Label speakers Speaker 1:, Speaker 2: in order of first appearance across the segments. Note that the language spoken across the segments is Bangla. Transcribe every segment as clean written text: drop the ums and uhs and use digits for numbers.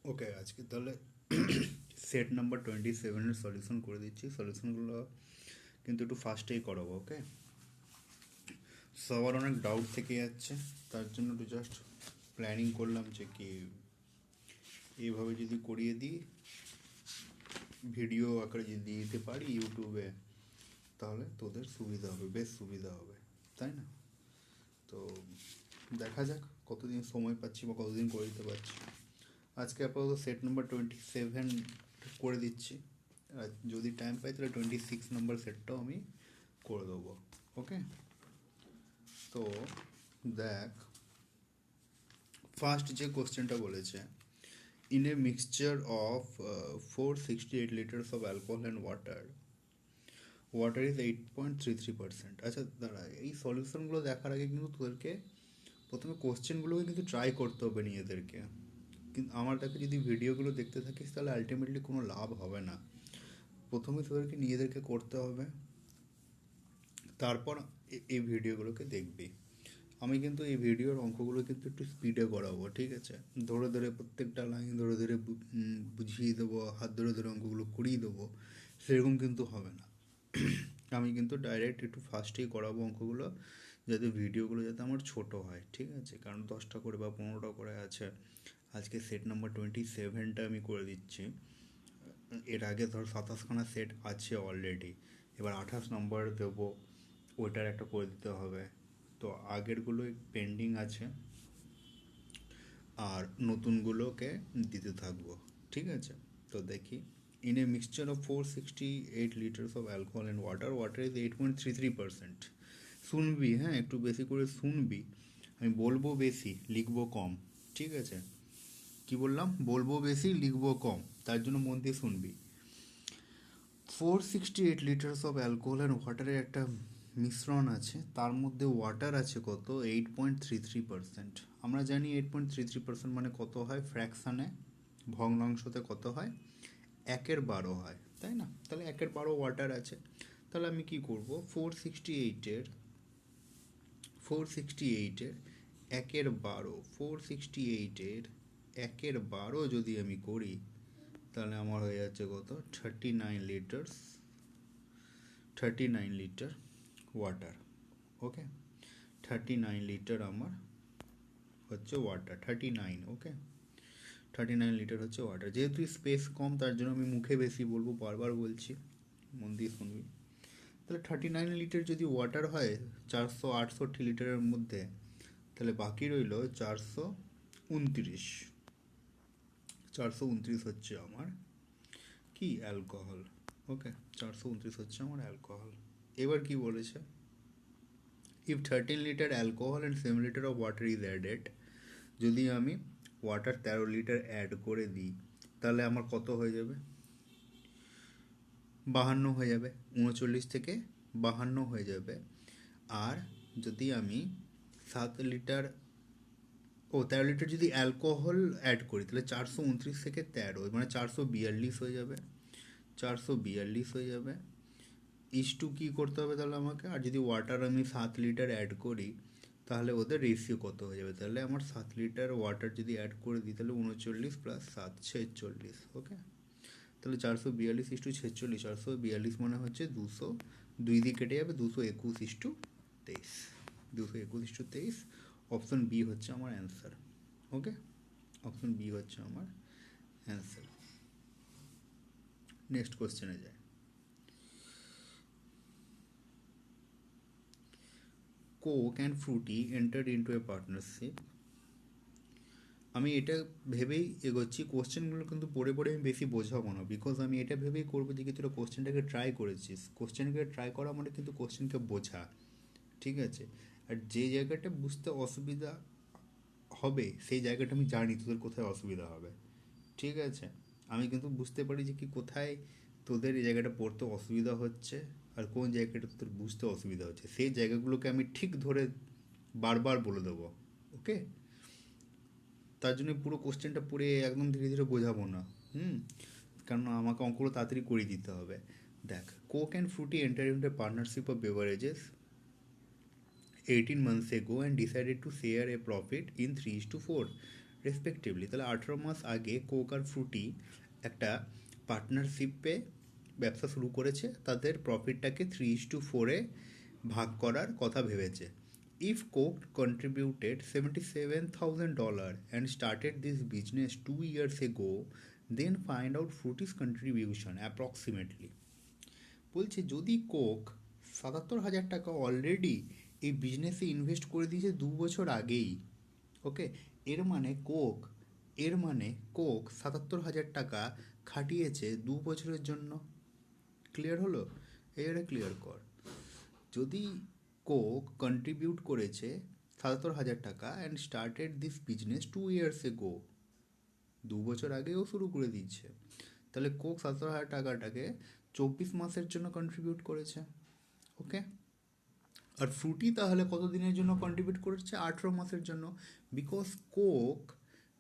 Speaker 1: ওকে, আজকে তাহলে সেট নাম্বার 27-এর সলিউশন করে দিচ্ছি। সলিউশনগুলো কিন্তু একটু ফাস্টেই করাবো। ওকে, সবার অনেক ডাউট থেকে যাচ্ছে, তার জন্য একটু জাস্ট প্ল্যানিং করলাম যে কি এইভাবে যদি করিয়ে দিই, ভিডিও আকারে যদি দিয়ে দিতে পারি ইউটিউবে, তাহলে তোদের সুবিধা হবে, বেশ সুবিধা হবে, তাই না? তো দেখা যাক কতদিন সময় পাচ্ছি বা কতদিন করে দিতে পারছি। আজকে আপাতত সেট নাম্বার 27 করে দিচ্ছি, আর যদি টাইম পাই তাহলে 26 নম্বর সেটটাও আমি করে দেবো। ওকে, তো দেখ, ফার্স্ট যে কোশ্চেনটা বলেছে, in a mixture of 468 litres of alcohol and water is 8.33%। আচ্ছা দাঁড়া, এই সলিউশনগুলো দেখার আগে কিন্তু তোদেরকে প্রথমে কোশ্চেনগুলোকে কিন্তু ট্রাই করতে হবে নিজেদেরকে। কিন্তু আমার কাছে যদি ভিডিওগুলো দেখতে থাকিস তাহলে আলটিমেটলি কোনো লাভ হবে না। প্রথমে তোদেরকে নিজেদেরকে করতে হবে, তারপর এই ভিডিওগুলোকে দেখবি। আমি কিন্তু এই ভিডিওর অঙ্কগুলো কিন্তু একটু স্পিডে করাবো, ঠিক আছে? ধরে ধরে প্রত্যেকটা লাইন ধরে ধরে বুঝিয়ে দেবো, হাত ধরে ধরে অঙ্কগুলো করিয়ে দেবো, সেরকম কিন্তু হবে না। আমি কিন্তু ডাইরেক্ট একটু ফাস্টেই করাবো অঙ্কগুলো, যাতে ভিডিওগুলো যাতে আমার ছোট হয়, ঠিক আছে? কারণ 10টা করে বা 15টা করে আছে। আজকে সেট নাম্বার 27টা আমি করে দিচ্ছি। এর আগে ধর 27খানা সেট আছে অলরেডি, এবার 28 নম্বর দেবো, ওইটার একটা করে দিতে হবে। তো আগেরগুলো পেন্ডিং আছে, আর নতুনগুলোকে দিতে থাকবো, ঠিক আছে? তো দেখি, in a mixture of 468 litres of alcohol and water is 8.33%। শুনবি, হ্যাঁ, একটু বেশি করে শুনবি। আমি বলবো বেশি, লিখবো কম, ঠিক আছে? কি বললাম? বলবো বেশি, লিখবো কম, তার জন্য মন দিয়ে শুনবি। 468 লিটার্স অফ অ্যালকোহল অ্যান্ড ওয়াটারের একটা মিশ্রণ আছে, তার মধ্যে ওয়াটার আছে কত? 8.33%। আমরা জানি 8.33% মানে কত হয় ফ্র্যাকশানে, ভগ্নাংশতে কত হয়? 1/12 হয়, তাই না? তাহলে 1/12 ওয়াটার আছে। তাহলে আমি কি করব? 468-এর 1/12, 468-এর 1/12 যদি আমি করি, তাহলে আমার হয়ে যাচ্ছে কত? 39 লিটার ওয়াটার। ওকে, 39 লিটার আমার হচ্ছে ওয়াটার, 39। ওকে, 39 লিটার হচ্ছে ওয়াটার। যেহেতু স্পেস কম, তার জন্য আমি মুখে বেশি বলবো, বারবার বলছি, মন দিয়ে শুনবি। তাহলে 39 লিটার যদি ওয়াটার হয় 468 লিটারের মধ্যে, তাহলে বাকি রইল 429। 429 হচ্ছে আমার কি? অ্যালকোহল। ওকে, 429 হচ্ছে আমার অ্যালকোহল। এবার কি বলেছে? If 13 litre alcohol and 7 litre of water is added, যদি আমি ওয়াটার 13 লিটার অ্যাড করে দিই, তাহলে আমার কত হয়ে যাবে? 52 হয়ে যাবে। 39 থেকে 52 হয়ে যাবে। আর যদি আমি 7 লিটার, 13 লিটার যদি অ্যালকোহল অ্যাড করি, তাহলে 429 থেকে 13 মানে 442 হয়ে যাবে। 442 হয়ে যাবে। ইস টু কী করতে হবে তাহলে আমাকে? আর যদি ওয়াটার আমি 7 লিটার অ্যাড করি, তাহলে ওদের রেশিও কত হয়ে যাবে? তাহলে আমার 7 লিটার ওয়াটার যদি অ্যাড করে দিই, তাহলে 39 প্লাস 7, 46। ওকে, তাহলে 442 × 46, 442 মানে হচ্ছে 200, 2 দিয়ে কেটে যাবে, 221 × 23, 221 × 23। অপশন বি হচ্ছে আমার অ্যান্সার। ওকে, অপশন বি হচ্ছে আমার অ্যান্সার। নেক্সট কোশ্চেনে যায়। Coke and Frooti entered into A partnership. আমি এটা ভেবেই এগোচ্ছি, কোশ্চেনগুলো কিন্তু পড়ে পড়ে আমি বেশি বোঝাবো না, বিকজ আমি এটা ভেবেই করবো যে কি তোরা কোশ্চেনটাকে ট্রাই করেছিস। কোশ্চেনকে ট্রাই করা মানে কিন্তু কোশ্চেনকে বোঝা, ঠিক আছে? আর যে জায়গাটা বুঝতে অসুবিধা হবে, সেই জায়গাটা আমি জানি তোদের কোথায় অসুবিধা হবে, ঠিক আছে? আমি কিন্তু বুঝতে পারি যে কি কোথায় তোদের এই জায়গাটা পড়তে অসুবিধা হচ্ছে, আর কোন জায়গাটা তোদের বুঝতে অসুবিধা হচ্ছে, সেই জায়গাগুলোকে আমি ঠিক ধরে বারবার বলে দেবো। ওকে, তার জন্য পুরো কোশ্চেনটা পড়ে একদম ধীরে ধীরে বোঝাবো না। হুম, কারণ আমাকে অঙ্কগুলো তাড়াতাড়ি করে দিতে হবে। দেখ, Coke and Frooti enter into A partnership of beverages 18 months ago and decided to share a profit in 3:4. Respectively. তাহলে 18 মাস আগে কোক আর ফ্রুটি একটা পার্টনারশিপে ব্যবসা শুরু করেছে, তাদের প্রফিটটাকে 3:4 ভাগ করার কথা ভেবেছে। If Coke contributed $77,000 and started this business 2 years ago, then find out Fruity's contribution approximately. বলছে যদি কোক 77,000 টাকা অলরেডি এই বিজনেসে ইনভেস্ট করে দিয়েছে 2 বছর আগেই, ওকে, এর মানে কোক 77,000 টাকা খাটিয়েছে 2 বছরের জন্য। ক্লিয়ার হলো? এবারে ক্লিয়ার কর। যদি কোক কন্ট্রিবিউট করেছে 77,000 টাকা and started this business 2 years ago, 2 বছর আগেও শুরু করে দিচ্ছে, তাহলে কোক 77,000 টাকাটাকে 24 মাসের জন্য কন্ট্রিবিউট করেছে, ওকে। আর ফ্রুটি তাহলে কত দিনের জন্য কন্ট্রিবিউট করেছে? 18 মাসের জন্য।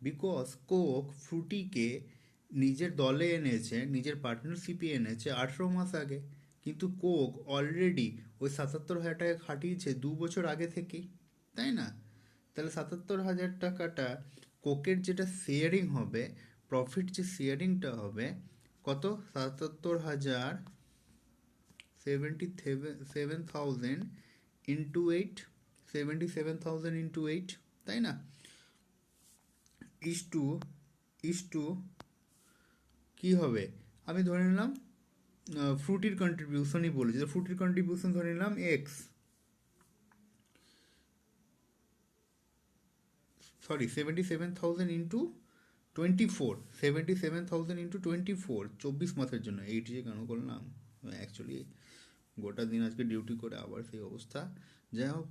Speaker 1: বিকজ কোক ফ্রুটিকে নিজের দলে এনেছে, নিজের পার্টনারশিপে এনেছে 18 মাস আগে, কিন্তু কোক অলরেডি ওই 77,000 টাকা খাটিয়েছে 2 বছর আগে থেকেই, তাই না? তাহলে 77,000 টাকাটা কোকের যেটা শেয়ারিং হবে, প্রফিট যে শেয়ারিংটা হবে, কত? 77,000 77,000 ইন্টু 8, 77,000 ইন্টু 8, তাই না? ইস টু কী হবে? আমি ধরে নিলাম ফ্রুটির কন্ট্রিবিউশনই বলেছি, তো ফ্রুটির কন্ট্রিবিউশন ধরে নিলাম এক্স, সরি 77,000 ইন্টু 24, 77,000 ইন্টু 24, 24 মাসের জন্য। 8 যে কেন করলাম, অ্যাকচুয়ালি গোটা দিন আজকে ডিউটি করে আবার সেই অবস্থা। যাই হোক,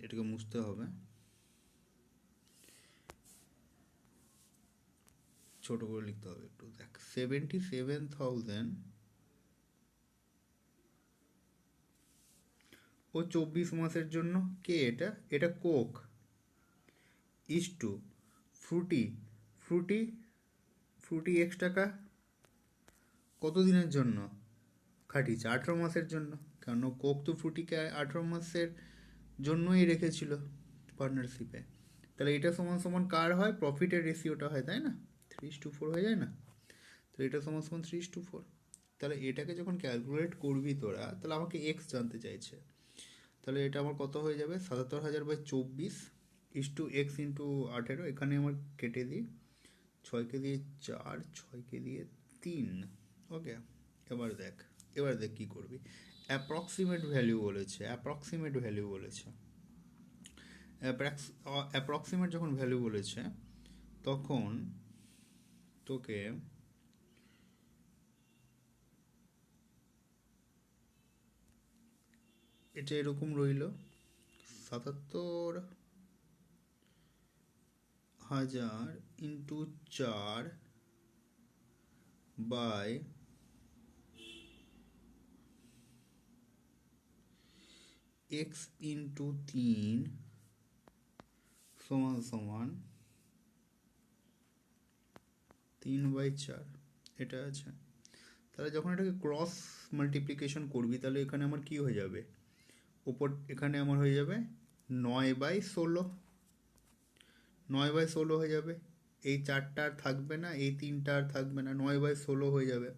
Speaker 1: এটাকে মুছতে হবে, ছোট করে লিখতে হবে একটু। দেখ 77,000 ও 24 মাসের জন্য, কে এটা? এটা Coke. Is to Frooti Frooti X টাকা কত দিনের জন্য খাটিয়েছে? 18 মাসের জন্য, কারণ কোক তো ফ্রুটিকে 18 মাসের জন্যই রেখেছিল পার্টনারশিপে। তাহলে এটা সমান সমান কার হয়? প্রফিটের রেশিওটা হয়, তাই না? 3:4 হয়ে যায় না? তো এটা সমান সমান 3:4। তাহলে এটাকে যখন ক্যালকুলেট করবি তোরা, তাহলে আমাকে এক্স জানতে চাইছে, তাহলে এটা আমার কত হয়ে যাবে? 77,000/24 ইস টু এক্স ইন্টু 18। এখানে আমার কেটে দিই, 6কে দিয়ে 4, 6কে দিয়ে 3, ওকে। এবার দেখ কী করবি। অ্যাপ্রক্সিমেট ভ্যালু বলেছে, অ্যাপ্রক্সিমেট যখন ভ্যালু বলেছে, তখন তোকে এটা এরকম রইল, 77,000 ইন্টু 4 বাই এক্স ইন্টু 3 সমান সমান 3/4, এটা আছে। তাহলে যখন এটাকে ক্রস মাল্টিপ্লিকেশন করবি, তাহলে এখানে আমার কি হয়ে যাবে? এখানে আমার হয়ে যাবে 9/16, 9/16 হয়ে যাবে। এই 4টা আর থাকবে না, এই 3টা আর থাকবে না, 9/16 হয়ে যাবে।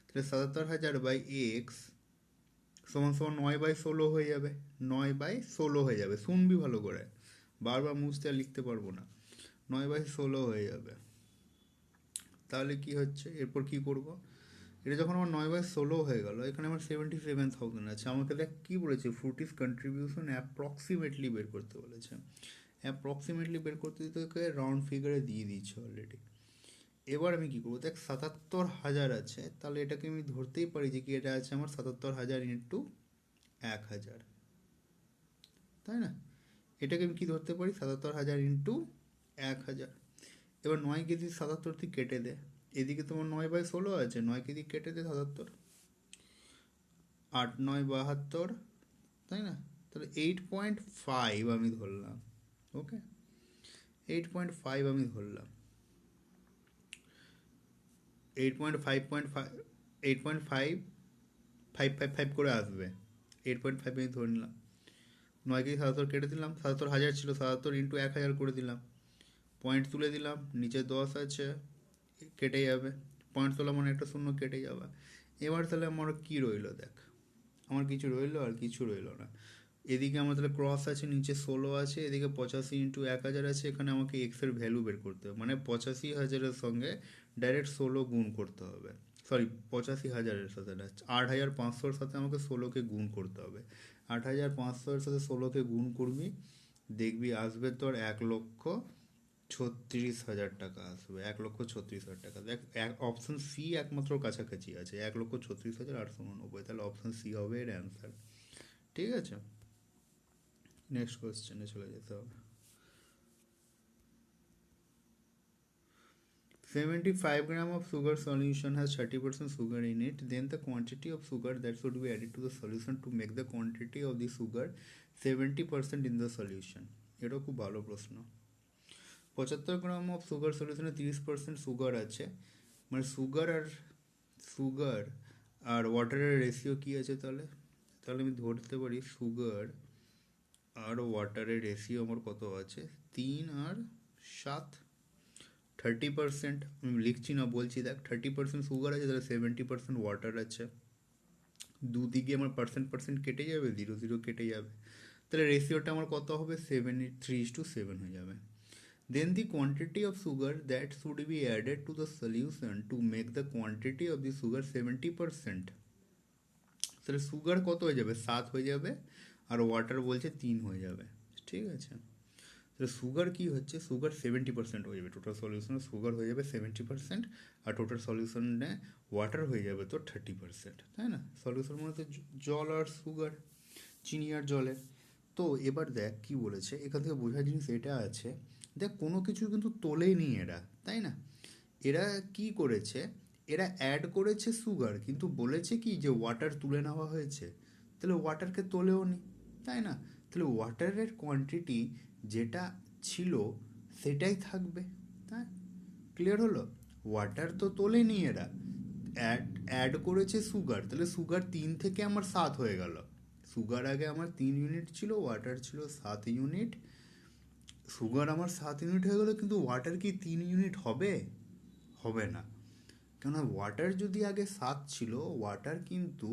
Speaker 1: তাহলে 77,000/x সমান সমান 9/16 হয়ে যাবে, 9/16 হয়ে যাবে। শুনবি ভালো করে, বারবার মুছতে আর লিখতে পারবো না। 9/16 হয়ে যাবে। তাহলে কি হচ্ছে, এরপর কি করব? এটা যখন আমার 9/16 হয়ে গেল, এখানে আমার 77,000 আছে। আমাকে দেখ কী বলেছে, ফ্রুটিস কন্ট্রিবিউশন অ্যাপ্রক্সিমেটলি বের করতে বলেছে। অ্যাপ্রক্সিমেটলি বের করতে তোকে রাউন্ড ফিগারে দিয়ে দিচ্ছে অলরেডি। এবার আমি কী করবো? দেখ 77,000 আছে, তাহলে এটাকে আমি ধরতেই পারি যে কি এটা আছে আমার 77,000 ইন্টু 1,000, তাই না? এটাকে আমি কি ধরতে পারি? 77,000 ইন্টু 1,000। এবার 9কে দিয়ে 77 থেকে কেটে দে, এদিকে তোমার 9/16 আছে, 9কে দিয়ে কেটে দে 77, 8 9 72, তাই না? তাহলে 8.5 আমি ধরলাম, ওকে, 8.5 আমি ধরলাম, 8.5 করে আসবে, 8.5 আমি ধরে নিলাম। 9কে 77 কেটে দিলাম, 77,000 ছিল, 77 ইন্টু 1,000 করে দিলাম, পয়েন্ট তুলে দিলাম, নিচে 10 আছে, কেটে যাবে, পয়েন্ট তোলা মানে একটা শূন্য কেটে যাবে। এবার তাহলে আমার কি রইলো দেখ, আমার কিছু রইলো আর কিছু রইলো না। এদিকে আমার তাহলে ক্রস আছে, নিচে 16 আছে, এদিকে 85 × 1000 আছে, এখানে আমাকে এক্সের ভ্যালু বের করতে হবে, মানে 85,000-এর সঙ্গে ডাইরেক্ট 16 গুণ করতে হবে। সরি, 85,000-এর সাথে না, 8,500-এর সাথে আমাকে 16কে গুণ করতে হবে। 8,500-এর সাথে 16কে গুণ করবি, দেখবি আসবে তোর 1,36,000 টাকা আসবে, 1,36,000 টাকা। দেখ, অপশন সি একমাত্র কাছাকাছি আছে, 1,36,889, তাহলে অপশন সি হবে এর অ্যান্সার। ঠিক আছে, নেক্সট কোয়েশ্চেনে চলে যেতে হবে। 75 gram of sugar solution has 30% sugar in it. Then the quantity of sugar that should be added to the solution to make the quantity of the sugar 70% in the solution. এটা খুব ভালো প্রশ্ন। 75 গ্রাম অফ সুগার সলিউশনে 30% সুগার আছে, মানে সুগার আর ওয়াটারের রেশিও কি আছে তাহলে? তাহলে আমি ধরতে পারি সুগার আর ওয়াটারের রেশিও আমার কত আছে, 3 আর 7, 30%। আমি লিখছি না, বলছি, দেখ 30% সুগার আছে, তাহলে 70% ওয়াটার আছে। দুদিকে আমার পার্সেন্ট কেটে যাবে, 0 কেটে যাবে, তাহলে রেশিওটা আমার কত হবে, 3:7 হয়ে যাবে। Then the quantity of sugar that should be added to the solution to make the quantity of the sugar 70%, তাহলে সুগার কত হয়ে যাবে, 7 হয়ে যাবে, আর ওয়াটার বলছে 3 হয়ে যাবে। ঠিক আছে, তাহলে সুগার কি হচ্ছে, সুগার 70% হয়ে যাবে, টোটাল সলিউশনে সুগার হয়ে যাবে 70%, আর টোটাল সলিউশনে ওয়াটার হয়ে যাবে তো 30%, তাই না? সলিউশন মানে তো জল আর সুগার, চিনি আর জলের। তো এবার দেখ কি বলেছে, এখান থেকে বোঝার জিনিস এটা আছে, দেখ কোনো কিছু কিন্তু তোলেনি এরা, তাই না? এরা কি করেছে, এরা অ্যাড করেছে সুগার, কিন্তু বলেছে কি যে ওয়াটার তুলে নেওয়া হয়েছে, তাহলে ওয়াটারকে তোলেও নি, তাই না? তাহলে ওয়াটারের কোয়ান্টিটি যেটা ছিল সেটাই থাকবে, তাই? ক্লিয়ার হলো? ওয়াটার তো তোলেনি এরা, অ্যাড করেছে সুগার, তাহলে সুগার 3 থেকে আমার 7 হয়ে গেল। সুগার আগে আমার 3 ইউনিট ছিল, ওয়াটার ছিল 7 ইউনিট। সুগার আমার 7 ইউনিট হয়ে গেলো, কিন্তু ওয়াটার কি 3 ইউনিট হবে? হবে না, কেননা ওয়াটার যদি আগে 7 ছিল, ওয়াটার কিন্তু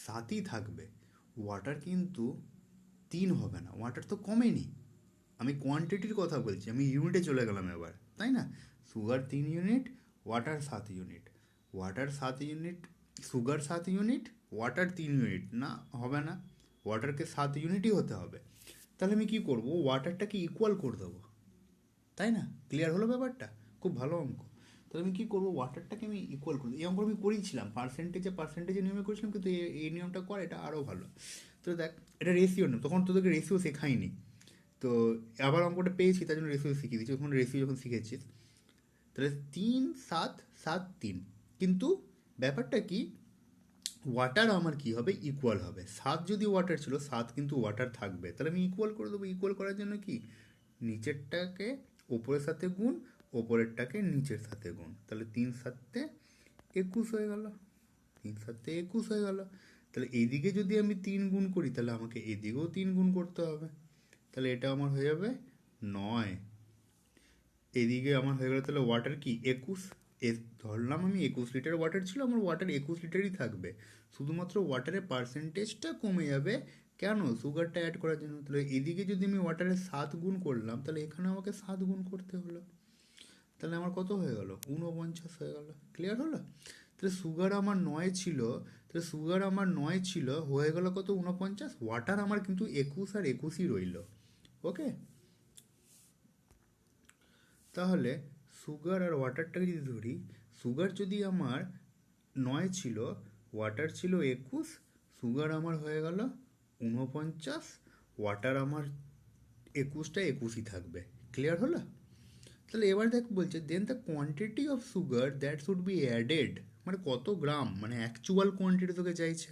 Speaker 1: 7ই থাকবে, ওয়াটার কিন্তু 3 হবে না, ওয়াটার তো কমেনি। আমি কোয়ান্টিটির কথা বলছি, আমি ইউনিটে চলে গেলাম এবার, তাই না? Sugar 3 unit, water 7 unit, water 7 unit, sugar 7 unit, water 3 unit, না হবে না, ওয়াটারকে 7 ইউনিটই হতে হবে। তাহলে আমি কি করব, ওয়াটারটাকে ইকুয়াল করে দেবো, তাই না? ক্লিয়ার হলো ব্যাপারটা? খুব ভালো অঙ্ক। তাহলে আমি কী করবো, ওয়াটারটাকে আমি ইকুয়াল করবো। এই অঙ্ক আমি করেছিলাম, পার্সেন্টেজে নিয়মে করেছিলাম, কিন্তু এই নিয়মটা কর, এটা আরও ভালো। তো দেখ, এটা রেশিও নিয়ম, তখন তোদেরকে রেশিও শেখাইনি, তো আবার অঙ্কটা পেয়েছি, তার জন্য রেশিও শিখিয়ে দিচ্ছি। ওখানে রেশিও যখন শিখেছিস, তাহলে 3, 7, 7, 3, কিন্তু ব্যাপারটা কি, ওয়াটার আমার কি হবে, ইকুয়াল হবে। 7 যদি ওয়াটার ছিল, 7 কিন্তু ওয়াটার থাকবে, তাহলে আমি ইকুয়াল করে দেবো। ইকুয়াল করার জন্য কি, নিচেরটাকে ওপরের সাথে গুণ, ওপরেরটাকে নিচের সাথে গুণ, তাহলে 3 7 21 হয়ে গেল, 3 7 21 হয়ে গেল। তাহলে এইদিকে যদি আমি 3 গুণ করি, তাহলে আমাকে এদিকেও 3 গুণ করতে হবে, তাহলে এটা আমার হয়ে যাবে 9। এদিকে আমার হয়ে গেল, তাহলে ওয়াটার কি 21, ধরলাম আমি 21 লিটার ওয়াটার ছিল, আমার ওয়াটার 21 লিটারই থাকবে, শুধুমাত্র ওয়াটারের পার্সেন্টেজটা কমে যাবে। কেন? সুগারটা অ্যাড করার জন্য। তাহলে এদিকে যদি আমি ওয়াটারের 7 গুণ করলাম, তাহলে এখানে আমাকে 7 গুণ করতে হলো, তাহলে আমার কত হয়ে গেল, 49 হয়ে গেল। ক্লিয়ার হলো? তাহলে সুগার আমার 9 ছিল, তাহলে সুগার আমার 9 ছিল, হয়ে গেল কত, 49। ওয়াটার আমার কিন্তু 21 আর 21ই রইল। ওকে, তাহলে সুগার আর ওয়াটারটাকে যদি ধরি, সুগার যদি আমার 9 ছিল, ওয়াটার ছিল 21, সুগার আমার হয়ে গেল 49, ওয়াটার আমার 21টা 21ই থাকবে। ক্লিয়ার হলো? তাহলে এবার দেখ বলছে, then the quantity of sugar that should be added, মানে কত গ্রাম, মানে অ্যাকচুয়াল কোয়ান্টিটি তোকে চাইছে,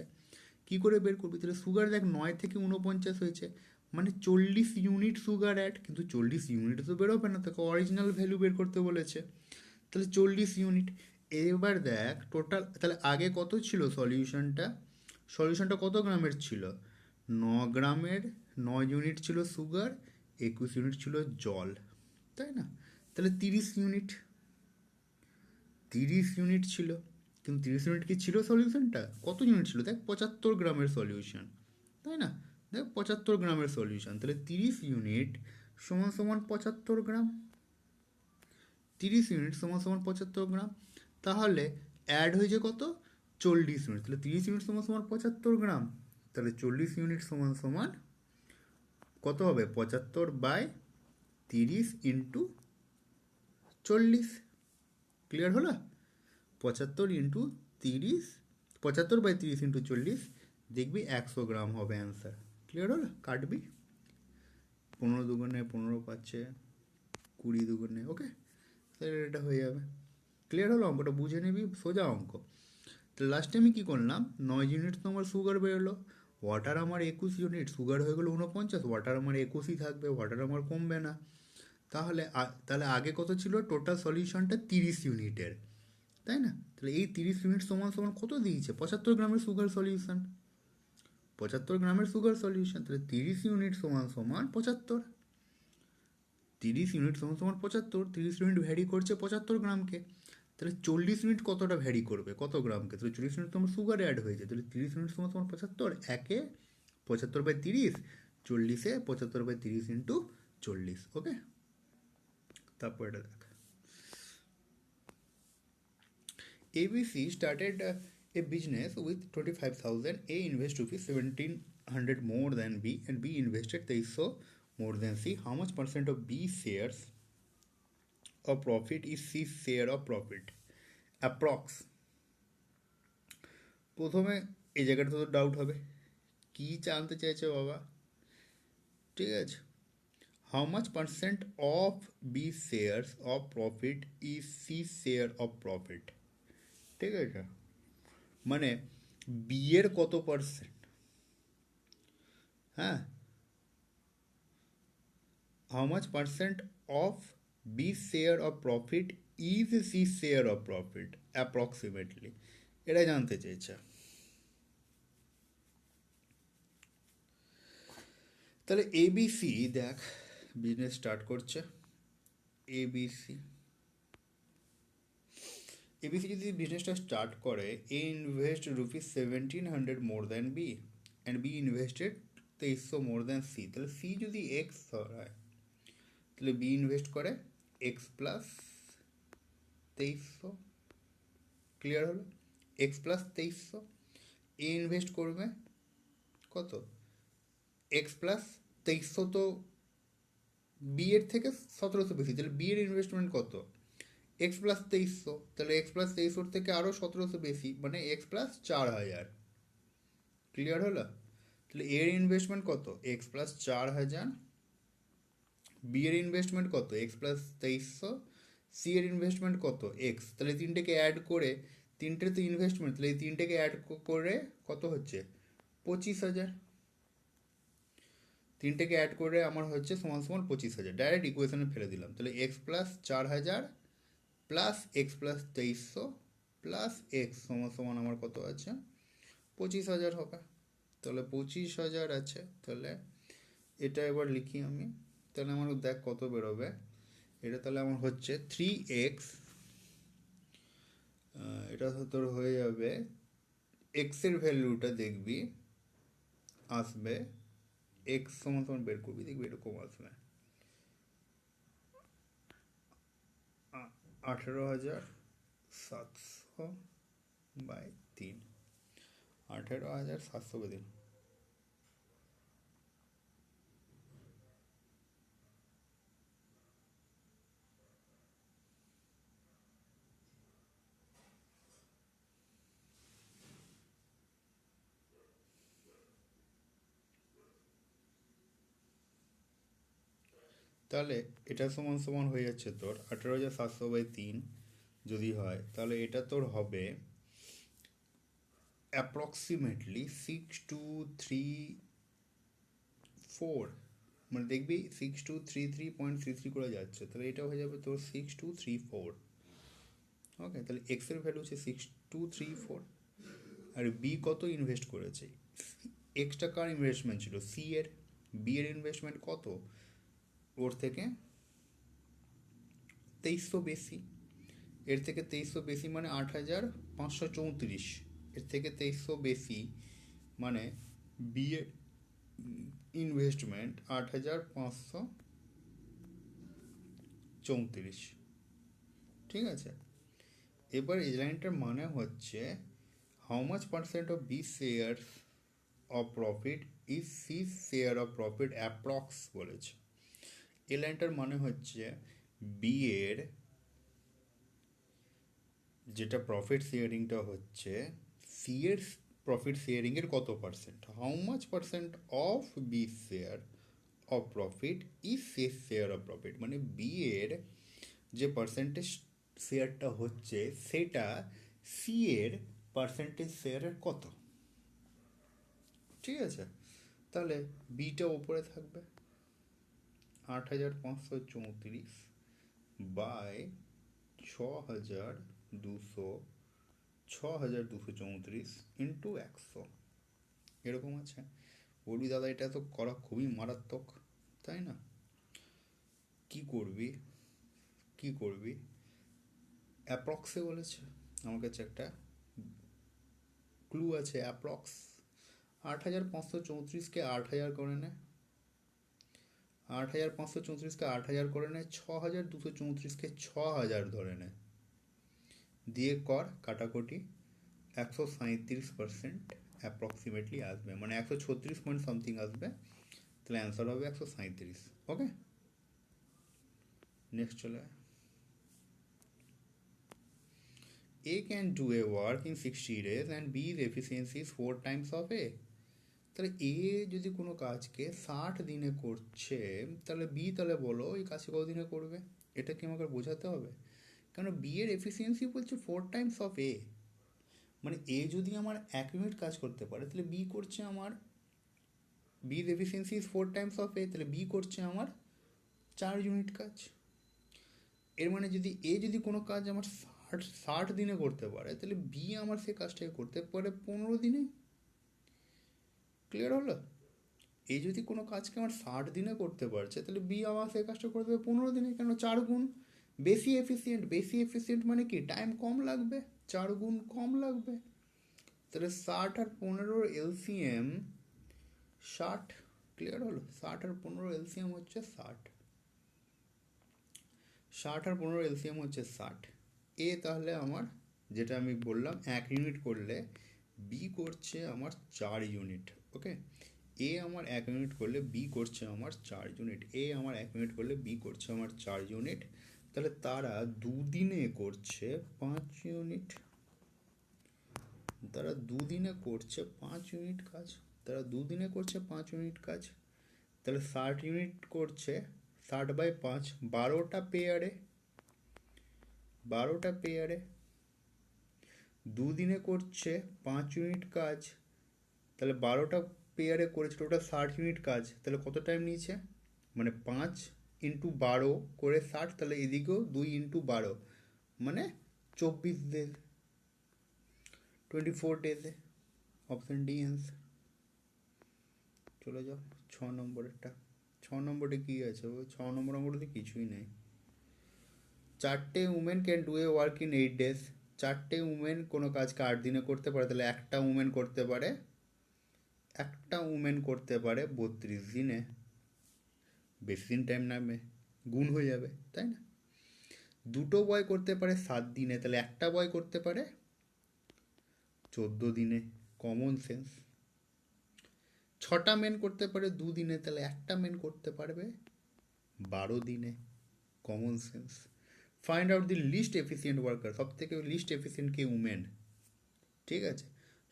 Speaker 1: কী করে বের করবি? তাহলে সুগার দেখ 9 থেকে 49 হয়েছে, মানে 40 ইউনিট সুগার অ্যাড, কিন্তু 40 ইউনিট তো বেরোবে না, তোকে অরিজিনাল ভ্যালু বের করতে বলেছে, তাহলে 40 ইউনিট। এবার দেখ টোটাল, তাহলে আগে কত ছিল সলিউশনটা কত গ্রামের ছিল, 9 গ্রামের, 9 ইউনিট ছিল সুগার, 21 ইউনিট ছিল জল, তাই না? তাহলে 30 ইউনিট ছিল, কিন্তু 30 ইউনিট কি ছিল সলিউশনটা? কত ইউনিট ছিল দেখ, 75 গ্রামের সলিউশন, তাই না? দেখ 75 গ্রামের সলিউশন, তাহলে 30 ইউনিট সমান সমান 75 গ্রাম। 30 ইউনিট সমান সমান 75 গ্রাম, তাহলে অ্যাড হয়েছে কত? 40 ইউনিট। তাহলে 30 ইউনিট সমান সমান 75 গ্রাম, তাহলে 40 ইউনিট সমান সমান কত হবে? 75/30 × 40। ক্লিয়ার হলো? 75 × 30, 75/30 × 40, দেখবি 100 গ্রাম হবে অ্যান্সার। ক্লিয়ার হলো? কাটবি, 15 দুগুণে 15 পাচ্ছে, 20 দুগুণে, ওকে, তাহলে এটা হয়ে যাবে। ক্লিয়ার হলো? অঙ্কটা বুঝে নিবি, সোজা অঙ্ক। তো লাস্টে আমি কী করলাম, 9 ইউনিট তো আমার সুগার বেরোলো, ওয়াটার আমার 21 ইউনিট, সুগার হয়ে গেলো 49, ওয়াটার আমার 21ই থাকবে, ওয়াটার আমার কমবে না। তাহলে তাহলে আগে কত ছিল? টোটাল সলিউশনটা 30 ইউনিটের, তাই না? তাহলে এই 30 ইউনিট সমান সমান কত দিয়েছে? 75 গ্রামের সুগার সলিউশন। 75 গ্রামের সুগার সলিউশন, তাহলে 30 ইউনিট সমান সমান 75। 30 ইউনিট সমান সমান 75, 30 ইউনিট ভ্যারি করছে 75 গ্রামকে, তাহলে 40 ইউনিট কতটা ভ্যারি করবে, কত গ্রামকে? তাহলে 40 ইউনিট তোমার সুগারে অ্যাড হয়েছে, তাহলে 30 ইউনিট সমান সমান 75, একে 75/30, 40-এ 75/30 × 40, ওকে। তারপর এটা দেখ, ABC started a business with 25,000. A invest rupees 1,700 more than B, and B invested 2300 more than C. How much percent of B shares of profit is C share of profit? Approx. প্রথমে এই জায়গাটা তো ডাউট হবে, কি জানতে চাইছে বাবা? ঠিক আছে, how much percent of B shares of profit is C share of profit. ঠিক আছে, মানে বি এর কত পার্সেন্ট, হ্যাঁ, how much percent of B share of profit is C share of profit approximately, এটা জানতে চেয়েছে। তাহলে এবিসি দেখ বিজনেস স্টার্ট করছে, এবিসি যদি বিজনেসটা স্টার্ট করে, A invest rupees 1,700 more than B, and B invested 2300 more than C. তাহলে সি যদি এক্স হয়, তাহলে বি ইনভেস্ট করে এক্স প্লাস 2300। ক্লিয়ার হলো? X plus 2300। এ ইনভেস্ট করবে কত? এক্স প্লাস 2300, তো বি এর থেকে 1700 বেশি, তাহলে বি এর ইনভেস্টমেন্ট কত? এক্স প্লাস 2300, তাহলে এক্স প্লাস 2300 থেকে আরও 1700 বেশি, মানে এক্স প্লাস 4000। ক্লিয়ার হলো? তাহলে এর ইনভেস্টমেন্ট কত? X plus 4000। বি এর ইনভেস্টমেন্ট কত? X plus 2300। সি এর ইনভেস্টমেন্ট কত? এক্স। তাহলে তিনটেকে অ্যাড করে, তিনটে তো ইনভেস্টমেন্ট, তাহলে এই তিনটেকে অ্যাড করে কত হচ্ছে? 25,000। তিনটেকে অ্যাড করে আমার হচ্ছে সমান সমান 25,000। ডাইরেক্ট ইকুয়েশনে ফেলে দিলাম, তাহলে x plus 4000 plus x plus 2300 plus x সমান সমান আমার কত আছে? 25,000 হবে। তাহলে 25,000 আছে, তাহলে এটা এবার লিখি আমি, তাহলে আমার দেখ কত বেরোবে এটা। তাহলে আমার হচ্ছে 3x, এটা তোর হয়ে যাবে, এক্সের ভ্যালুটা দেখবি আসবে, এক্স সমান সমান বের করবি, দেখবি এরকম আসবে 18,700/3, 18,700/3। তাহলে এটা সমান সমান হয়ে যাচ্ছে তোর 18,700/3 যদি হয়, তাহলে এটা তোর হবে অ্যাপ্রক্সিমেটলি 6234, মানে দেখবি 6233.33 করে যাচ্ছে, তাহলে এটা হয়ে যাবে তোর 6234। ওকে, তাহলে এক্সের ভ্যালু হচ্ছে 6234, আর বি কত ইনভেস্ট করেছে? এক্সটা কার ইনভেস্টমেন্ট ছিল? সি এর। বি এর ইনভেস্টমেন্ট কত? ওর থেকে 2300 বেশি, এর থেকে 2300 বেশি মানে 8534, এর থেকে 2300 বেশি মানে বিএ ইনভেস্টমেন্ট 8534। ঠিক আছে, এবার এই লাইনটার মানে হচ্ছে how much percent of B share of profit is C share of profit approx বলেছে। এই লাইনটার মানে হচ্ছে বি এর যেটা প্রফিট শেয়ারিংটা হচ্ছে সি এর প্রফিট শেয়ারিংয়ের কত percent, how much percent of B share of profit is C share of profit, মানে বি এর যে পার্সেন্টেজ শেয়ারটা হচ্ছে সেটা সি এর পার্সেন্টেজ শেয়ারের কত। ঠিক আছে, তাহলে বিটা ওপরে থাকবে 8534 বাই 6234 ইন্টু 100 এরকম আছে। বলবি দাদা এটা তো করা খুবই মারাত্মক, তাই না? কি করবি অ্যাপ্রক্সে বলেছে, আমার কাছে একটা ক্লু আছে অ্যাপ্রক্স। 8534কে 8000 করে নেয়, 8534কে 8000 করে নেয়, 6234কে 6000 ধরে নেয়, দিয়ে কর কাটাকুটি 137% অ্যাপ্রক্সিমেটলি আসবে, মানে 136 পয়েন্ট সামথিং আসবে, তাহলে অ্যান্সার হবে 137। ওকে, নেক্সট চলে আয়। A can do a work in 60 days and B's efficiency is 4 times of A। তাহলে এ যদি কোনো কাজকে 60 দিনে করছে, তাহলে বি তাহলে বলো এই কাজকে কত দিনে করবে, এটা কি আমাকে বোঝাতে হবে? কারণ বি এর এফিসিয়েন্সি বলছে 4 টাইমস অফ এ, মানে এ যদি আমার 1 ইউনিট কাজ করতে পারে তাহলে বি করছে আমার, বির এফিসিয়েন্সি ইজ 4 টাইমস অফ এ, তাহলে বি করছে আমার 4 ইউনিট কাজ। এর মানে যদি এ যদি কোনো কাজ আমার 60 দিনে করতে পারে তাহলে বি আমার সে কাজটাকে করতে পারে 15 দিনে। ক্লিয়ার হলো? এ যদি কোনো কাজকে আমার 60 দিনে করতে পারছে তাহলে বি আমার সে কাজটা করতে পারে 15 দিনে, কেন 4 গুণ বেশি এফিসিয়েন্ট। বেশি এফিসিয়েন্ট মানে কি টাইম কম লাগবে, 4 গুণ কম লাগবে। তাহলে 60 আর 15 এলসিএম 60। ক্লিয়ার হলো? 60 আর 15 এলসিএম হচ্ছে 60, 60 আর 15 এলসিএম হচ্ছে 60। এ তাহলে আমার যেটা আমি বললাম 1 ইউনিট করলে বি করছে আমার 4 ইউনিট। ওকে, এ আমার 1 ইউনিট করলে বি করছে আমার 4 ইউনিট, এ আমার 1 ইউনিট করলে বি করছে আমার 4 ইউনিট। তাহলে তারা দুদিনে করছে 5 ইউনিট, তারা দুদিনে করছে 5 ইউনিট কাজ, তারা দুদিনে করছে 5 ইউনিট কাজ। তাহলে 60 ইউনিট করছে, 60 বাই 5 12টা পেয়ারে, 12টা পেয়ারে দুদিনে করছে 5 ইউনিট কাজ। তাহলে 12টা পেয়ারে করেছে টোটাল 60 ইউনিট কাজ, তাহলে কত টাইম নিয়েছে, মানে 5 ইন্টু 12 করে 60, তাহলে এদিকেও 2 ইন্টু 12 মানে 24 ডেজ, 24 ডেজে। Option D answer. চলে যাও 6 নম্বরেরটা। 6 নম্বরে কী আছে? 6 নম্বর অঙ্কটাতে কিছুই নেই। 4টে women can do a work in 8 days. 4টে উমেন কোনো কাজকে 8 দিনে করতে পারে, তাহলে একটা উমেন করতে পারে 32 দিনে। বেশি দিন টাইম নেবে, গুণ হয়ে যাবে, তাই না? 2টো বয় করতে পারে 7 দিনে, তাহলে একটা বয় করতে পারে 14 দিনে। Common sense. 6টা মেন করতে পারে 2 দিনে, তাহলে একটা মেন করতে পারবে 12 দিনে। Common sense. Find out the least efficient worker. সব থেকে লিস্ট এফিসিয়েন্ট কে? উমেন। ঠিক আছে,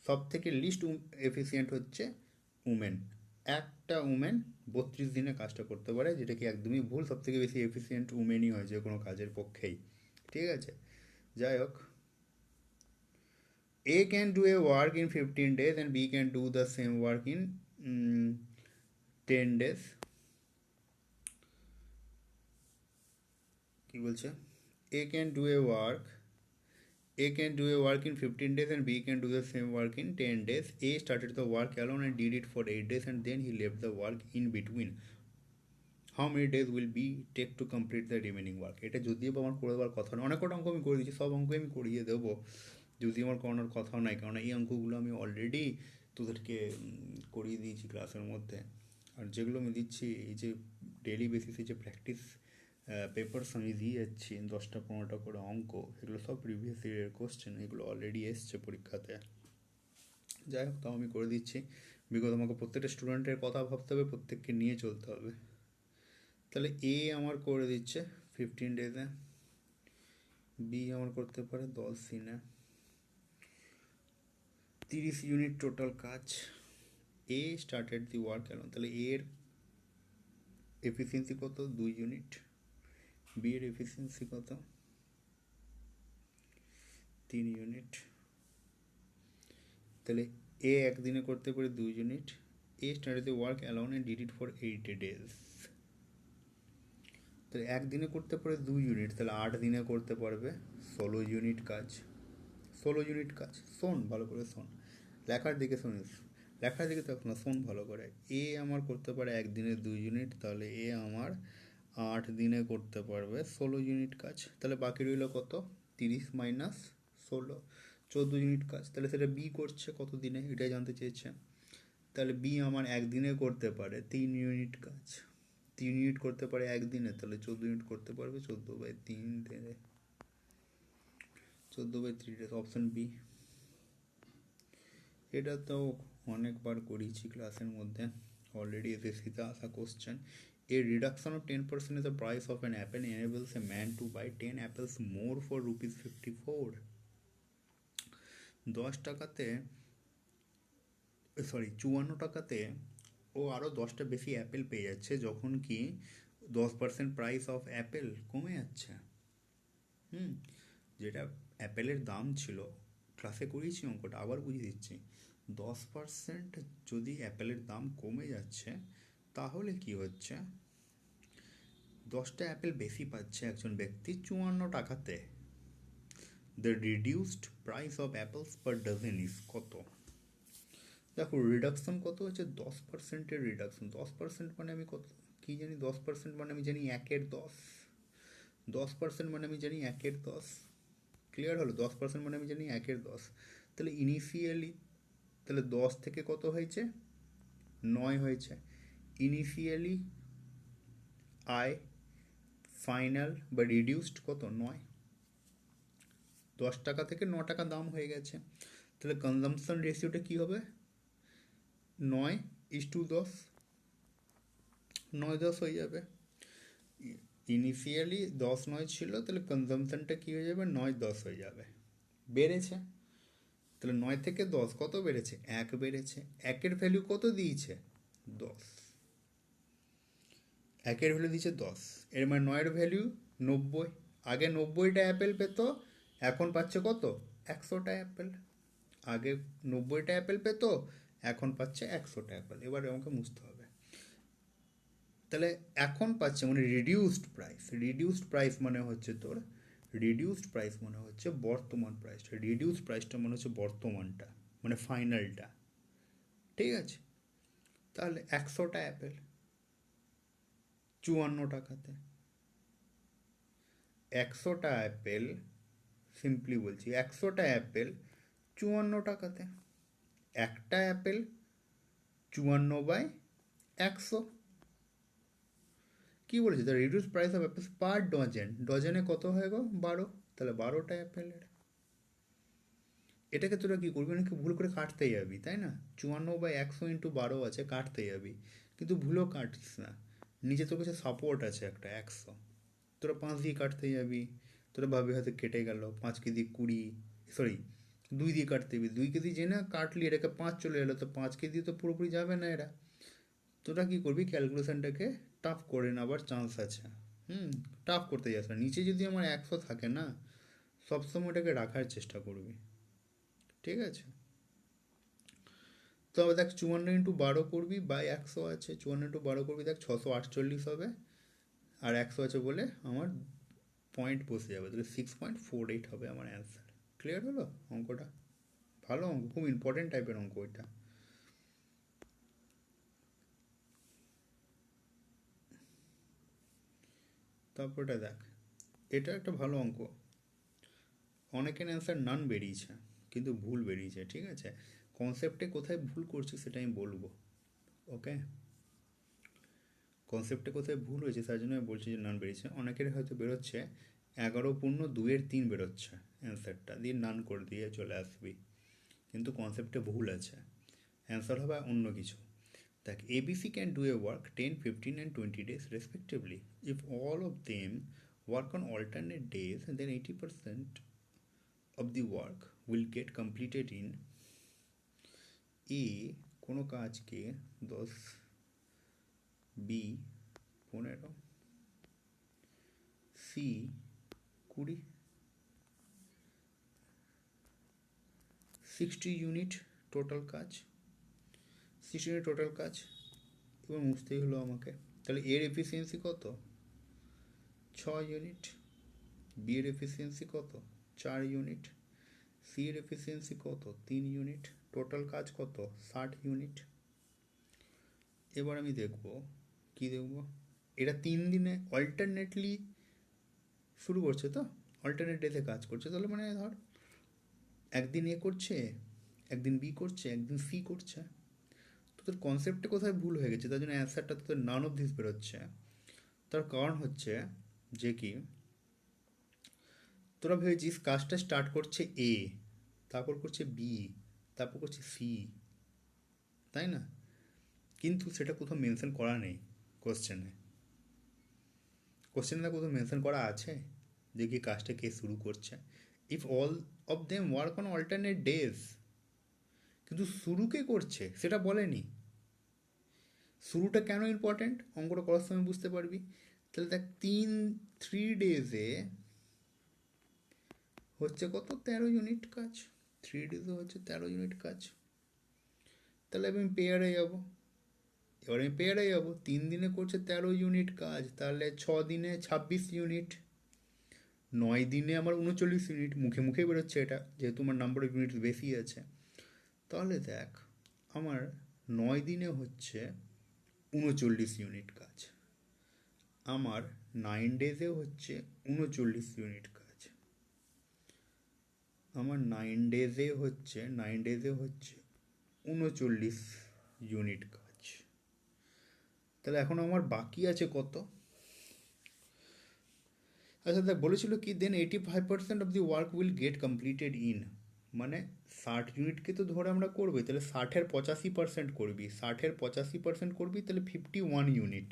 Speaker 1: সব থেকে লিস্ট এফিসিয়েন্ট হচ্ছে উমেন। একটা উমেন 32 দিনে কাজটা করতে পারে, যেটা কি একদমই ভুল। সব থেকে বেশি এফিসিয়েন্ট উমেনই হয় যে কোনো কাজের পক্ষেই। ঠিক আছে, যাই হোক, A can do a work in 15 days and B can do the same work in 10 days। কি বলছে? A can do a work in 15 days and B can do the same work in 10 days. A started the work alone and did it for 8 days and then he left the work in between. How many days will be take to complete the remaining work. এটা যদিও আমার করে দেওয়ার কথা না, অনেক কটা অঙ্ক আমি করে দিচ্ছি, সব অঙ্ক আমি করিয়ে দেবো, যদি আমার করানোর কথাও নাই, কারণ এই অঙ্কগুলো আমি অলরেডি তোদেরকে করিয়ে দিয়েছি ক্লাসের মধ্যে। আর যেগুলো আমি দিচ্ছি এই যে ডেইলি বেসিসে যে প্র্যাকটিস পেপারস আমি দিয়ে যাচ্ছি 10টা-15টা করে অঙ্ক, এগুলো সব প্রিভিয়াস ইয়ারের কোশ্চেন, এগুলো অলরেডি এসছে পরীক্ষাতে। যাই হোক, তাও আমি করে দিচ্ছি, বিকজ আমাকে প্রত্যেকটা স্টুডেন্টের কথা ভাবতে হবে, প্রত্যেককে নিয়ে চলতে হবে। তাহলে এ আমার করে দিচ্ছে 15 ডেজে, বি আমার করতে পারে 10 দিনে, 30 ইউনিট টোটাল কাজ। এ স্টার্টেড দি ওয়ার্ক অ্যালোন, তাহলে এর এফিসিয়েন্সি কত? 2 ইউনিট। বি এর এফিসিয়েন্সি কত? 3 ইউনিট। তাহলে এ একদিনে করতে পারে 2 unit. A started the work alone and did it for 80 days. তাহলে একদিনে করতে পারে 2 ইউনিট, তাহলে 8 দিনে করতে পারবে 16 ইউনিট কাজ। 16 ইউনিট কাজ। শোন ভালো করে, শোন, লেখার দিকে শুনিস, লেখার দিকে তো না, শোন ভালো করে। এ আমার করতে পারে একদিনে 2 ইউনিট, তাহলে এ আমার 8 দিনে করতে পারবে 16 ইউনিট কাজ। তাহলে বাকি রইল কত? 30 মাইনাস 16, 14 ইউনিট কাজ। তাহলে সেটা বি করছে কত দিনে, এটাই জানতে চেয়েছে। তাহলে বি আমার একদিনে করতে পারে 3 ইউনিট কাজ। 3 ইউনিট করতে পারে একদিনে, তাহলে 14 ইউনিট করতে পারবে 14/3 দিনে, 14/3 ডেজ, অপশন বি। এটা তো অনেকবার করিয়েছি ক্লাসের মধ্যে, অলরেডি এসএসসিতে আসা question. A reduction of 10% in the price of an apple enables a man to buy 10 apples more for rupees 54. 10 টাকাতে, সরি 54 টাকাতে ও আরও 10টা বেশি অ্যাপেল পেয়ে যাচ্ছে, যখন কি 10% প্রাইস অফ অ্যাপেল কমে যাচ্ছে। যেটা অ্যাপেলের দাম ছিল, ক্লাসে করিয়েছি অঙ্কটা, আবার বুঝিয়ে দিচ্ছি। 10% যদি অ্যাপেলের দাম কমে যাচ্ছে, তাহলে কি হচ্ছে, 10টা অ্যাপেল বেশি পাচ্ছে একজন ব্যক্তি 54 টাকাতে। The reduced price of apples per dozen is কত? দেখো রিডাকশন কত হচ্ছে, 10%-এর রিডাকশন। 10% মানে আমি কত কী জানি, 10% মানে আমি জানি 1/10। 10% মানে আমি জানি 1/10। ক্লিয়ার হলো? 10% মানে আমি জানি 1/10। তাহলে ইনিশিয়ালি, তাহলে 10 থেকে কত হয়েছে? 9 হয়েছে। ইনিশিয়ালি আয়, ফাইনাল বা রিডিউসড কত? 9। 10 টাকা থেকে 9 টাকা দাম হয়ে গেছে। তাহলে কনজামশন রেশিওটা কী হবে? 9:10, 9:10 হয়ে যাবে। ইনিশিয়ালি 10-9 ছিল, তাহলে কনজামশনটা কী হয়ে যাবে? 9:10 হয়ে যাবে। বেড়েছে, তাহলে 9 থেকে 10 কত বেড়েছে? 1 বেড়েছে। 1-এর ভ্যালু কত দিয়েছে? 10। 1-এর ভ্যালু দিয়েছে 10, এর মানে 9-এর ভ্যালু 90। আগে 90টা অ্যাপেল পেতো, এখন পাচ্ছে কত? 100টা অ্যাপেল। আগে 90টা অ্যাপেল পেতো, এখন পাচ্ছে 100টা অ্যাপেল। এবার আমাকে বুঝতে হবে, তাহলে এখন পাচ্ছে মানে রিডিউসড প্রাইস। রিডিউসড প্রাইস মানে হচ্ছে তোর, রিডিউসড প্রাইস মানে হচ্ছে বর্তমান প্রাইসটা। রিডিউসড প্রাইসটা মানে হচ্ছে বর্তমানটা, মানে ফাইনালটা। ঠিক আছে? তাহলে 100টা অ্যাপেল 54 টাকাতে, 100টা অ্যাপেল, সিম্পলি বলছি 100টা অ্যাপেল 54 টাকাতে। একটা অ্যাপেল 54/100। কী বলেছে? The reduce price of apples per dozen. ডজনে কত হয়ে গো? 12। তাহলে 12টা অ্যাপেলের। এটাকে তোরা কী করবি, নাকি ভুল করে কাটতে যাবি, তাই না? 54/100 ইন্টু 12 আছে, কাটতে যাবি, কিন্তু ভুলও কাটিস না। নিচে তোর কাছে সাপোর্ট আছে একটা 100, তোরা 5 দিয়ে কাটতে যাবি, তোরা ভাবি হয়তো কেটে গেল। 5 কেজি 20, সরি 2 দিয়ে কাটতে যাবি, 2 কেজি যে না কাটলি, এটাকে 5 চলে এলো, তো 5 কেজি তো পুরোপুরি যাবে না এরা। তোরা কী করবি, ক্যালকুলেশনটাকে টাফ করে নেওয়ার চান্স আছে। টাফ করতে যাস না। নিচে যদি আমার 100 থাকে না, সবসময় ওটাকে রাখার চেষ্টা করবি। ঠিক আছে? তবে দেখ 54 × 12 করবি, বাই 100 আছে, 54 × 12 করবি, দেখ 648 হবে। আর 100 আছে বলে আমার পয়েন্ট বসে যাবে, তাহলে 6.48 হবে আমার অ্যান্সার। ক্লিয়ার হলো অঙ্কটা? ভালো অঙ্ক, খুব ইম্পর্টেন্ট টাইপের অঙ্ক এটা। তারপরটা দেখ, এটা একটা ভালো অঙ্ক। অনেকের অ্যান্সার নান বেরিয়েছে, কিন্তু ভুল বেরিয়েছে, ঠিক আছে? কনসেপ্টে কোথায় ভুল করছি সেটা আমি বলবো, ওকে? কনসেপ্টে কোথায় ভুল হয়েছে তার জন্য আমি বলছি যে নান বেরিয়েছে। অনেকের হয়তো বেরোচ্ছে 11.2-এর 3 বেরোচ্ছে অ্যান্সারটা, দিয়ে নান করে দিয়ে চলে আসবি, কিন্তু কনসেপ্টে ভুল আছে, অ্যান্সার হবে অন্য কিছু। দেখ, ABC can do a work 10, 15 and 20 days respectively. If all of them work on alternate days, then 80% of the work will get completed in A কোনো কাজকে 10, B 15, C 20, 60 ইউনিট টোটাল কাজ, 60 ইউনিট টোটাল কাজ। এবার মুছতেই হলো আমাকে, তাহলে এর এফিসিয়েন্সি কত? 6 ইউনিট। বি এর এফিসিয়েন্সি কত? 4 ইউনিট। সি এর এফিসিয়েন্সি কত? 3 ইউনিট। টোটাল কাজ কত? 60 ইউনিট। এবার আমি দেখব, কি দেখব, এরা 3 দিনে অল্টারনেটলি শুরু করছে, তো অল্টারনেট ডেতে কাজ করছে, তাহলে মানে ধর একদিন এ করছে, একদিন বি করছে, একদিন সি করছে। তোদের কনসেপ্টে কোথায় ভুল হয়ে গেছে, তার জন্য অ্যান্সারটা তোদের নান অফ দিস বেরোচ্ছে। তার কারণ হচ্ছে যে কি, তোরা ভেবেছিস কাজটা স্টার্ট করছে এ, তারপর করছে বি, তারপর করছে সি, তাই না? কিন্তু সেটা কোথাও মেনশন করা নেই কোশ্চেনে। কোশ্চেনে কোথাও মেনশন করা আছে যে কি কাজটা কে শুরু করছে? If all of them work on alternate days, কিন্তু শুরু কে করছে সেটা বলেনি। শুরুটা কেন ইম্পর্ট্যান্ট অঙ্কটা করার সময় বুঝতে পারবি। তাহলে দেখ, 3 ডেজে হচ্ছে কত? 13 ইউনিট কাজ। 3 ডেজে হচ্ছে 13 ইউনিট কাজ। তাহলে আমি পেয়ারে যাব, এবার আমি পেয়ারে যাব, 3 দিনে করছে 13 ইউনিট কাজ, তাহলে 6 দিনে 26 ইউনিট, 9 দিনে আমার 39 ইউনিট। মুখে মুখে বেরোচ্ছে এটা, যেহেতু আমার নাম্বার অফ ইউনিট বেশি আছে। তাহলে দেখ, আমার 9 দিনে হচ্ছে 39 ইউনিট কাজ, আমার 9 ডেজে হচ্ছে 39 ইউনিট কাজ, আমার 9 ডেজে হচ্ছে 39 ইউনিট কাজ। তাহলে এখন আমার বাকি আছে কত? আচ্ছা দেখ, বলেছিল কি, দেন 85% of the work will get completed in, মানে 60 ইউনিটকে তো ধরে আমরা করবি, তাহলে 60-এর 85% করবি, 60-এর 85% করবি, তাহলে 51 ইউনিট।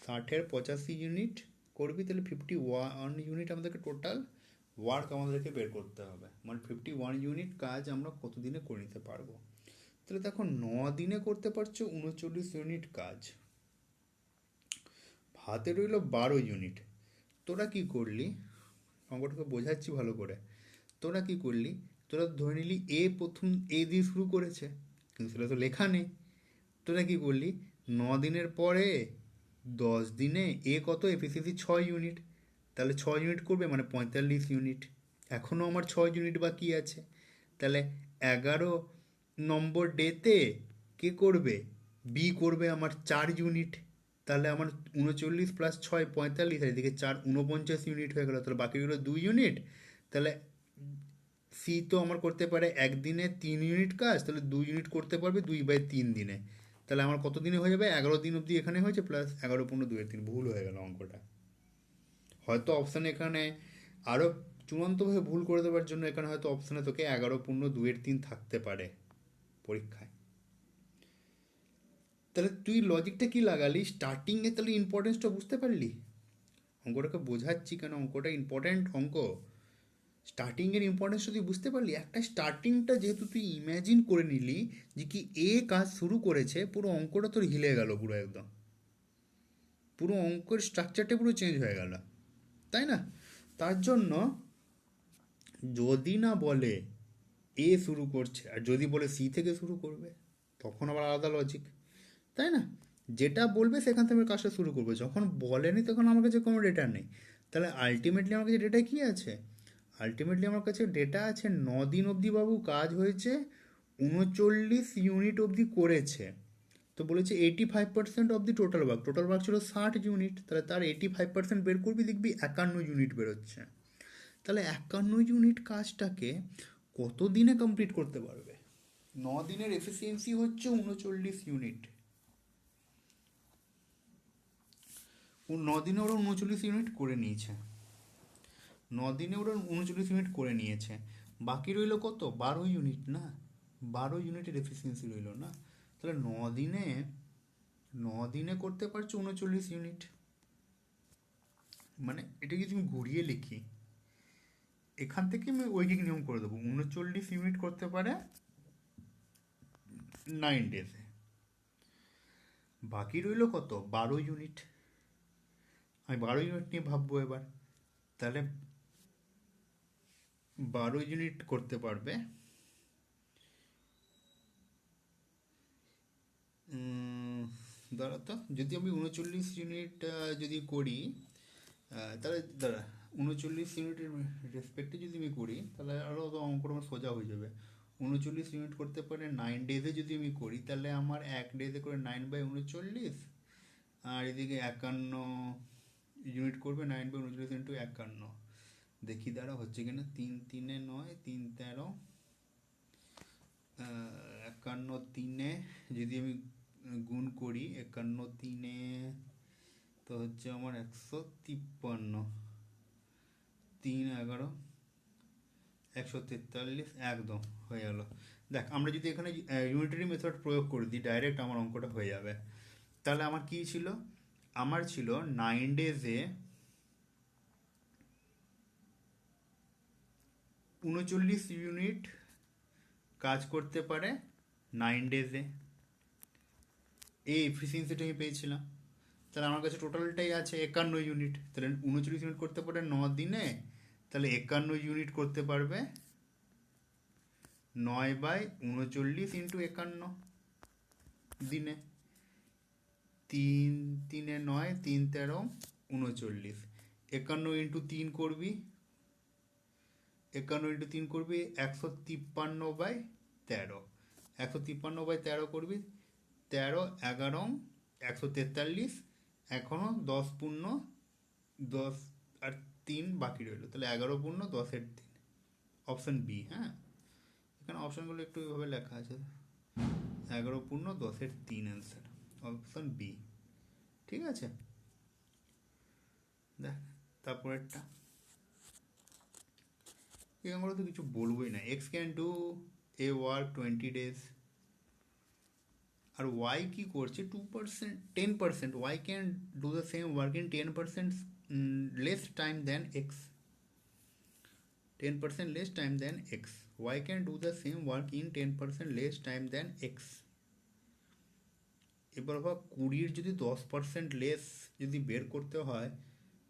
Speaker 1: 60-এর 85 ইউনিট করবি, তাহলে 51 ইউনিট আমাদেরকে টোটাল ওয়ার্ক আমাদেরকে বের করতে হবে, মানে 51 ইউনিট কাজ আমরা কত দিনে করে নিতে পারবো। তাহলে দেখো, 9 দিনে করতে পারছো 39 ইউনিট কাজ, হাতে রইল 12 ইউনিট। তোরা কি করলি, অঙ্কটাকে বোঝাচ্ছি ভালো করে, তোরা কি করলি, তোরা ধরে নিলি এ প্রথম এ দিয়ে শুরু করেছে, কিন্তু সেটা তো লেখা নেই। তোরা কি করলি, 9 দিনের পরে 10 দিনে এ কত? এফিসিয়েন্সি 6 ইউনিট, তাহলে 6 ইউনিট করবে মানে 45 ইউনিট। এখনও আমার 6 ইউনিট বাকি আছে, তাহলে 11 নম্বর ডেতে কে করবে? বি করবে আমার 4 ইউনিট, তাহলে আমার 39 প্লাস 6 45, আর এদিকে 4 49 ইউনিট হয়ে গেল, তাহলে বাকি রইল 2 ইউনিট। তাহলে সি তো আমার করতে পারে একদিনে 3 ইউনিট কাজ, তাহলে 2 ইউনিট করতে পারবে 2/3 দিনে, তাহলে আমার কত দিনে হয়ে যাবে? 11 দিন অবধি এখানে হয়েছে, প্লাস 11 × 2 = 3। ভুল হয়ে গেল অঙ্কটা, হয়তো অপশানে এখানে আরও চূড়ান্তভাবে ভুল করে দেওয়ার জন্য এখানে হয়তো অপশানে তোকে 11.2-3 থাকতে পারে পরীক্ষায়। তাহলে তুই লজিকটা কি লাগালি স্টার্টিংয়ে, তাহলে ইম্পর্টেন্সটা বুঝতে পারলি। অঙ্কটাকে বোঝাচ্ছি কেন, অঙ্কটা ইম্পর্ট্যান্ট অঙ্ক। স্টার্টিংয়ের ইম্পর্টেন্সটা তুই বুঝতে পারলি। একটা স্টার্টিংটা যেহেতু তুই ইম্যাজিন করে নিলি যে কি এ কাজ শুরু করেছে, পুরো অঙ্কটা তোর হিলে গেল, পুরো একদম পুরো অঙ্কের স্ট্রাকচারটা পুরো চেঞ্জ হয়ে গেল, তাই না? তার জন্য যদি না বলে এ শুরু করছে, আর যদি বলে সি থেকে শুরু করবে, তখন আবার আলাদা লজিক, তাই না? যেটা বলবে সেখান থেকে আমি কাজটা শুরু করবো, যখন বলেনি তখন আমার কাছে কোনো ডেটা নেই। তাহলে আলটিমেটলি আমার কাছে ডেটা কী আছে? আলটিমেটলি আমার কাছে ডেটা আছে 9 দিন অবধি বাবু কাজ হয়েছে, 39 ইউনিট অবধি করেছে। তো তো বলেছে 85% অফ দি টোটাল ওয়ার্ক ছিল 60 ইউনিট, তাহলে তার 85% বের করবি, দেখবি 51 ইউনিট বেরোচ্ছে। তাহলে 51 ইউনিট কাজটাকে কত দিনে কমপ্লিট করতে পারবে? 9 দিনের এফিসিয়েন্সি হচ্ছে 39 ইউনিট। 9 দিনে ওরা 39 ইউনিট করে নিয়েছে, 9 দিনে ওরা 39 ইউনিট করে নিয়েছে। বাকি রইল কত? 12 ইউনিট না, 12 ইউনিটের এফিসিয়েন্সি রইল না। তাহলে 9 দিনে 9 দিনে করতে পারছো 39 ইউনিট। মানে এটাকে তুমি ঘুরিয়ে লিখি, এখান থেকে আমি ঐকিক নিয়ম করে দেবো, 39 ইউনিট করতে পারে 9 ডেজে। বাকি রইল কত? 12 ইউনিট। আমি 12 ইউনিট নিয়ে ভাববো এবার। তাহলে 12 ইউনিট করতে পারবে, দাঁড়া তো, যদি আমি 39 ইউনিট যদি করি, তাহলে দাঁড়া, 39 ইউনিটের রেসপেক্টে যদি আমি করি তাহলে আরও তো অঙ্কটা আমার সোজা হয়ে যাবে। 39 ইউনিট করতে পারে 9 ডেজে যদি আমি করি, তাহলে আমার 1 ডেজে করে 9/39, আর এদিকে 51 ইউনিট করবে 9/39 × 51। দেখি দাঁড়া হচ্ছে কিনা, 3×3 = 9, 3×13, 51 যদি আমি গুণ করি, 51 তো হচ্ছে আমার 153, 3×11 143, একদম হয়ে গেল। দেখ, আমরা যদি এখানে ইউনিটারি মেথড প্রয়োগ করে দিই, ডাইরেক্ট আমার অঙ্কটা হয়ে যাবে। তাহলে আমার কি ছিল? আমার ছিল 9 ডেজে 39 ইউনিট কাজ করতে পারে 9 ডেজে, এই এফিসিয়েন্সিটা আমি পেয়েছিলাম। তাহলে আমার কাছে টোটালটাই আছে 51 ইউনিট। তাহলে 39 ইউনিট করতে পারে 9 দিনে, তাহলে 51 ইউনিট করতে পারবে 9/39 × 51 দিনে। 3×3 = 9, 3×13 = 39। 51 × 3 করবি, 51 × 3 করবি 153/13, 153/13 করবি, 13, 11, 143, এখনো 10×10 আর 3 বাকি রইল, তাহলে 11×10 = 3। Option B. হ্যাঁ, এখানে অপশনগুলো একটু এভাবে লেখা আছে, 11×10 = 3 অ্যান্সার, অপশন বি। ঠিক আছে, দেখ তারপরেরটা। এগুলো তো কিছু বলবোই না। X can do a work 20 days, আর ওয়াই কি করছে 2%, 10%। Y can do the same work in 10% less time than X, 10% less time than X. Y can do the same work in 10% less time than X. এবার ভাব, 20 যদি 10% লেস যদি বের করতে হয়,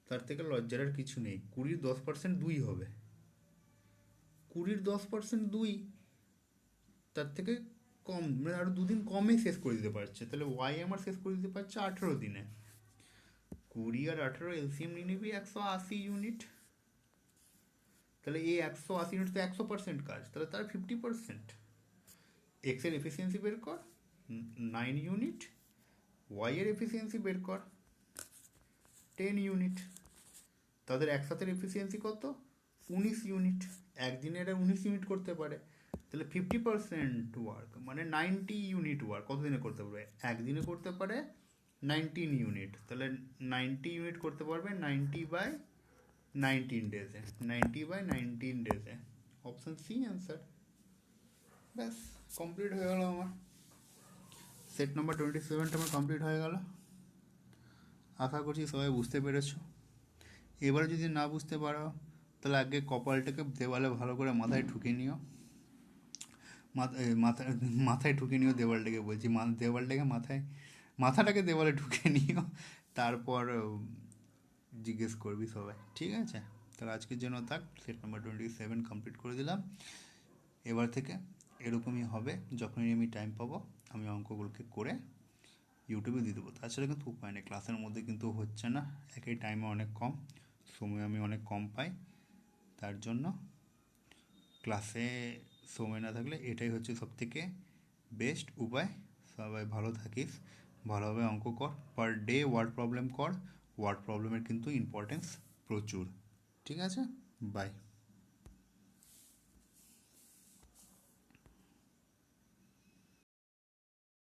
Speaker 1: তার থেকে লজ্জার আর কিছু নেই। 20 10% 2 হবে, 20 10% 2, তার থেকে কম, মানে আরও 2 দিন কমে শেষ করে দিতে পারছে। তাহলে ওয়াই আমার শেষ করে দিতে পারছে 18 দিনে। 20 আর 18 এলসিএম নিয়ে নিবি 180 ইউনিট। তাহলে এই 180 ইউনিট তো 100% কাজ, তাহলে তার 50%। এক্সের এফিসিয়েন্সি বের কর 9 ইউনিট, ওয়াই এর এফিসিয়েন্সি বের কর 10 ইউনিট। তাদের একসাথে এফিসিয়েন্সি কত? 19 ইউনিট। একদিনে এরা 19 ইউনিট করতে পারে, তাহলে 50% ওয়ার্ক মানে 90 ইউনিট ওয়ার্ক কতদিনে করতে পারবে? একদিনে করতে পারে 19 ইউনিট। তাহলে 90 ইউনিট করতে পারবে 90/19 ডেজে, 90/19 ডেজে। Option C answer. ব্যাস, কমপ্লিট হয়ে গেল আমার সেট নাম্বার 27টা আমার কমপ্লিট হয়ে গেল। আশা করছি সবাই বুঝতে পেরেছো। এবারে যদি না বুঝতে পারো, তাহলে আগে কপালটাকে দেওয়ালে ভালো করে মাথায় ঠুকে নিও, মাথায় ঠুকে নিও দেওয়ালটাকে, বলছি দেওয়ালটাকে মাথাটাকে দেওয়ালে ঠুকে নিও, তারপর জিজ্ঞেস করবি সবাই। ঠিক আছে, তাহলে আজকের জন্য থাক, সেট নাম্বার 27 কমপ্লিট করে দিলাম। এবার থেকে এরকমই হবে, যখনই আমি টাইম পাবো আমি অঙ্কগুলোকে করে ইউটিউবে দিয়ে দেবো। তাছাড়া কিন্তু উপায় নেই, ক্লাসের মধ্যে কিন্তু হচ্ছে না, একই টাইমে অনেক কম সময় আমি অনেক কম পাই, তার জন্য ক্লাসে সময় না থাকলে এটাই হচ্ছে সবথেকে বেস্ট উপায় সবাই ভালো থাকিস, ভালোভাবে অঙ্ক কর, পার ডে ওয়ার্ড প্রবলেম কর। ওয়ার্ড প্রবলেমের কিন্তু ইম্পর্টেন্স প্রচুর। ঠিক আছে, বাই।